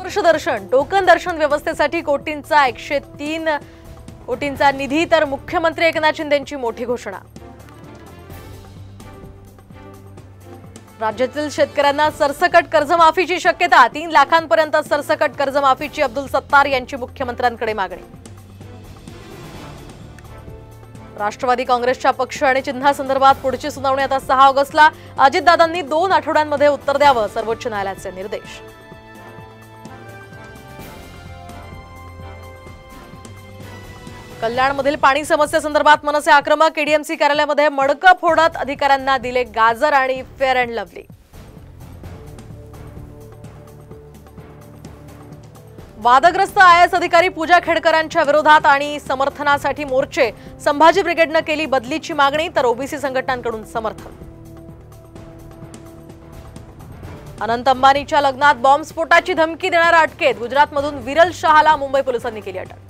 महापुरुष दर्शन टोकन दर्शन व्यवस्थेसाठी कोटींचा 103 कोटींचा निधी तर मुख्यमंत्री एकनाथ शिंदेंची मोठी घोषणा। राज्यातील शेतकऱ्यांना सरसकट कर्जमाफीची शक्यता 3 लाखांपर्यंत सरसकट कर्जमाफीची अब्दुल सत्तार यांची मुख्यमंत्र्यांकडे मागणी। राष्ट्रवादी काँग्रेसच्या पक्ष आणि चिन्हासंदर्भात पुढची सुनावणी आता 6 ऑगस्टला। अजितदादांनी 2 आठवड्यांमध्ये उत्तर द्यावं, सर्वोच्च न्यायालयाचे निर्देश। कल्याणमधील पाणी समस्येसंदर्भात मनसे आक्रमक। केडीएमसी कार्यालयामध्ये मडकं फोडत अधिकाऱ्यांना दिले गाजर आणि फेअर अँड लवली। वादग्रस्त आयएएस अधिकारी पूजा खेडकरांच्या विरोधात आणि समर्थनासाठी मोर्चे। संभाजी ब्रिगेडनं केली बदलीची मागणी तर ओबीसी संघटनांकडून समर्थन। अनंत अंबानीच्या लग्नात बॉम्बस्फोटाची धमकी देणारा अटकेत। गुजरातमधून विरल शहाला मुंबई पोलिसांनी केली अटक।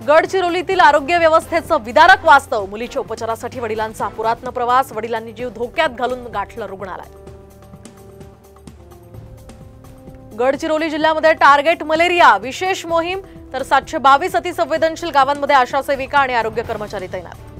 गडचिरोलीतील आरोग्य व्यवस्थेचं विदारक वास्तव। मुलीच्या उपचारासाठी वडिलांचा पुरातन प्रवास। वडिलांनी जीव धोक्यात घालून गाठलं रुग्णालय। गडचिरोली जिल्ह्यामध्ये टार्गेट मलेरिया विशेष मोहीम तर 722 अतिसंवेदनशील गावांमध्ये आशा सेविका आणि आरोग्य कर्मचारी तैनात।